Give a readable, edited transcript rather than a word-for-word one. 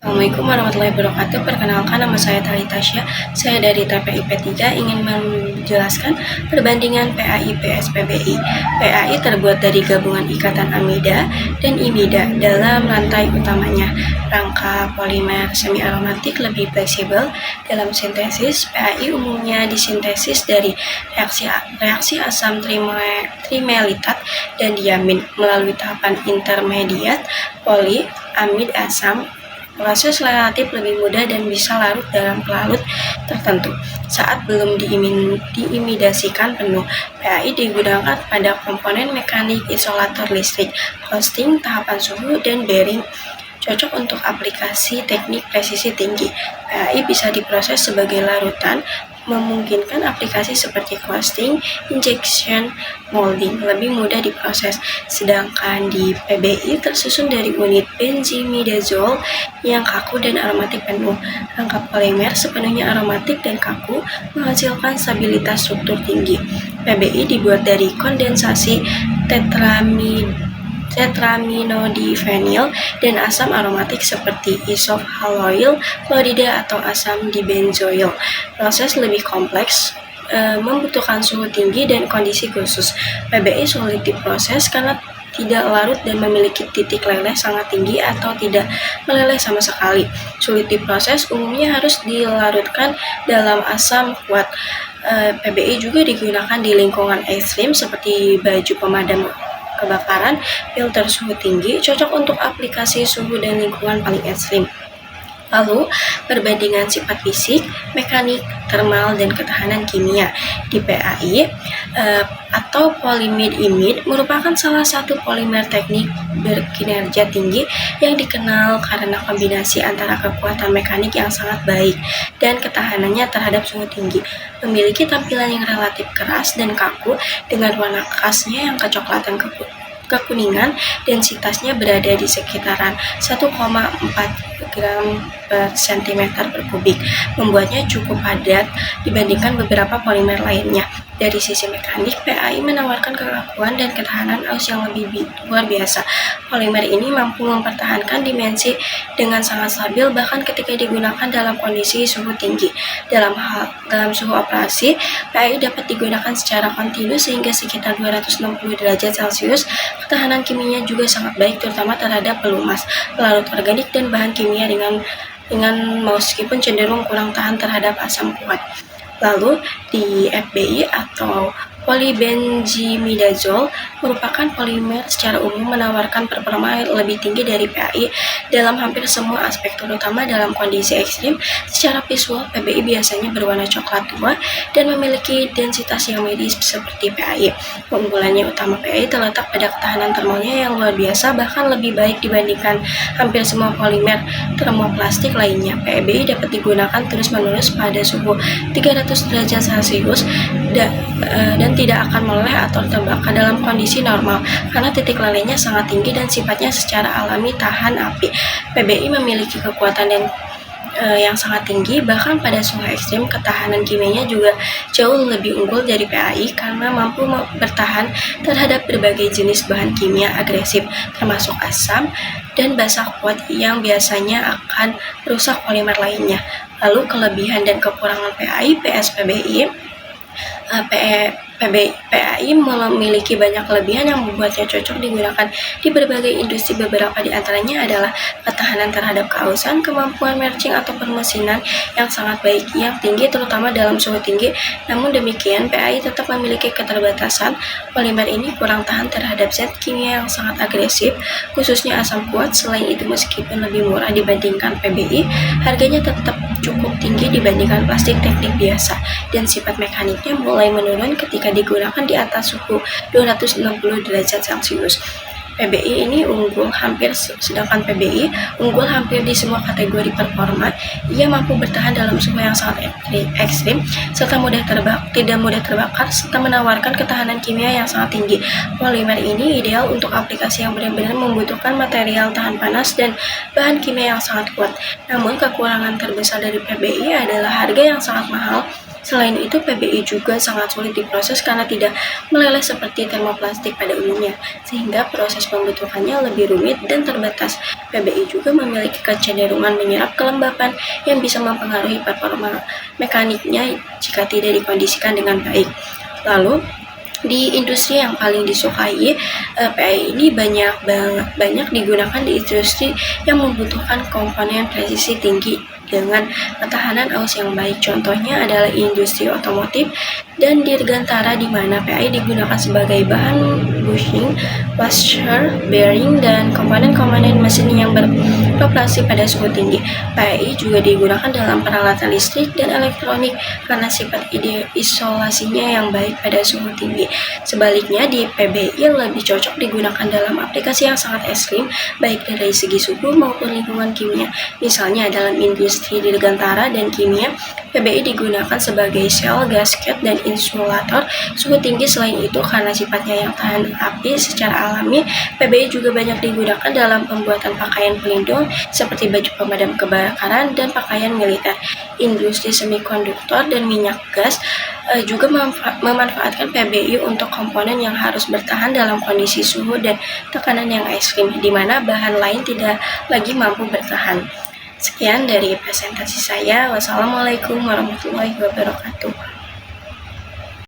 Assalamualaikum warahmatullahi wabarakatuh. Perkenalkan, nama saya Tali Tasya. Saya dari TPIP 3 ingin menjelaskan perbandingan PAI PSPBI. PAI terbuat dari gabungan ikatan amida dan imida dalam rantai utamanya. Rangka polimer semi aromatik lebih fleksibel dalam sintesis. PAI umumnya disintesis dari reaksi asam trimelitat dan diamin melalui tahapan intermediat poliamid asam. Proses relatif lebih mudah dan bisa larut dalam pelarut tertentu. Saat belum diimidasikan penuh, PAI digunakan pada komponen mekanik isolator listrik, costing, tahapan suhu, dan bearing. Cocok untuk aplikasi teknik presisi tinggi. PAI bisa diproses sebagai larutan, memungkinkan aplikasi seperti costing, injection, molding lebih mudah diproses. Sedangkan di PBI tersusun dari unit benzimidazole yang kaku dan aromatik penuh. Rangka polimer sepenuhnya aromatik dan kaku menghasilkan stabilitas struktur tinggi. PBI dibuat dari kondensasi tetraminodiphenyl dan asam aromatik seperti isohaloil, klorida, atau asam dibenzoil. Proses lebih kompleks, membutuhkan suhu tinggi dan kondisi khusus. PBI sulit diproses karena tidak larut dan memiliki titik leleh sangat tinggi atau tidak meleleh sama sekali. Sulit diproses, umumnya harus dilarutkan dalam asam kuat. PBI juga digunakan di lingkungan ekstrim seperti baju pemadam kebakaran, filter suhu tinggi, cocok untuk aplikasi suhu dan lingkungan paling ekstrim. Lalu, perbandingan sifat fisik, mekanik, termal, dan ketahanan kimia. Di PAI atau polimid-imid merupakan salah satu polimer teknik berkinerja tinggi yang dikenal karena kombinasi antara kekuatan mekanik yang sangat baik dan ketahanannya terhadap suhu tinggi. Memiliki tampilan yang relatif keras dan kaku dengan warna khasnya yang kecoklatan kekuningan. Densitasnya berada di sekitaran 1,4 gram per cm per kubik, membuatnya cukup padat dibandingkan beberapa polimer lainnya. Dari sisi mekanik, PAI menawarkan kekakuan dan ketahanan aus yang lebih luar biasa. Polimer ini mampu mempertahankan dimensi dengan sangat stabil bahkan ketika digunakan dalam kondisi suhu tinggi. Dalam suhu operasi, PAI dapat digunakan secara kontinu sehingga sekitar 260 derajat Celcius. Ketahanan kimianya juga sangat baik, terutama terhadap pelumas, pelarut organik, dan bahan kimia ringan meskipun cenderung kurang tahan terhadap asam kuat. Lalu di FBI atau polybenzimidazole merupakan polimer secara umum menawarkan performa lebih tinggi dari PAI dalam hampir semua aspek, terutama dalam kondisi ekstrim. Secara visual, PBI biasanya berwarna coklat tua dan memiliki densitas yang medis seperti PAI. Keunggulannya utama PAI terletak pada ketahanan termalnya yang luar biasa, bahkan lebih baik dibandingkan hampir semua polimer termoplastik lainnya. PBI dapat digunakan terus-menerus pada suhu 300 derajat Celcius dan tidak akan meleleh atau terbakar dalam kondisi normal karena titik lelehnya sangat tinggi dan sifatnya secara alami tahan api. PBI memiliki kekuatan yang sangat tinggi, bahkan pada suhu ekstrim. Ketahanan kimianya juga jauh lebih unggul dari PAI karena mampu bertahan terhadap berbagai jenis bahan kimia agresif termasuk asam dan basa kuat yang biasanya akan merusak polimer lainnya. Lalu kelebihan dan kekurangan PAI PSPBI. PAI memiliki banyak kelebihan yang membuatnya cocok digunakan di berbagai industri. Beberapa di antaranya adalah ketahanan terhadap keausan, kemampuan merging atau permesinan yang sangat baik yang tinggi terutama dalam suhu tinggi. Namun demikian, PAI tetap memiliki keterbatasan. Polimer ini kurang tahan terhadap zat kimia yang sangat agresif, khususnya asam kuat. Selain itu, meskipun lebih murah dibandingkan PBI, harganya tetap cukup tinggi dibandingkan plastik teknik biasa, dan sifat mekaniknya mulai menurun ketika digunakan di atas suhu 260 derajat Celcius. PBI ini sedangkan PBI unggul hampir di semua kategori performa. Ia mampu bertahan dalam suhu yang sangat ekstrim serta tidak mudah terbakar serta menawarkan ketahanan kimia yang sangat tinggi. Polimer ini ideal untuk aplikasi yang benar-benar membutuhkan material tahan panas dan bahan kimia yang sangat kuat. Namun kekurangan terbesar dari PBI adalah harga yang sangat mahal. Selain itu, PBI juga sangat sulit diproses karena tidak meleleh seperti termoplastik pada umumnya, sehingga proses pembentukannya lebih rumit dan terbatas. PBI juga memiliki kecenderungan menyerap kelembapan yang bisa mempengaruhi performa mekaniknya jika tidak dikondisikan dengan baik. Lalu, di industri yang paling disukai, PI ini banyak digunakan di industri yang membutuhkan komponen presisi tinggi dengan ketahanan arus yang baik. Contohnya adalah industri otomotif dan dirgantara, di mana PI digunakan sebagai bahan bushing, washer, bearing, dan komponen-komponen mesin yang beroperasi pada suhu tinggi. PI juga digunakan dalam peralatan listrik dan elektronik karena sifat isolasinya yang baik pada suhu tinggi. Sebaliknya, di PBI lebih cocok digunakan dalam aplikasi yang sangat ekstrim, baik dari segi suhu maupun lingkungan kimia. Misalnya dalam industri dirgantara dan kimia, PBI digunakan sebagai sel, gasket, dan insulator suhu tinggi. Selain itu, karena sifatnya yang tahan api secara alami, PBI juga banyak digunakan dalam pembuatan pakaian pelindung seperti baju pemadam kebakaran dan pakaian militer. Industri semikonduktor dan minyak gas juga memanfaatkan PBI untuk komponen yang harus bertahan dalam kondisi suhu dan tekanan yang ekstrim, di mana bahan lain tidak lagi mampu bertahan. Sekian dari presentasi saya. Wassalamualaikum warahmatullahi wabarakatuh.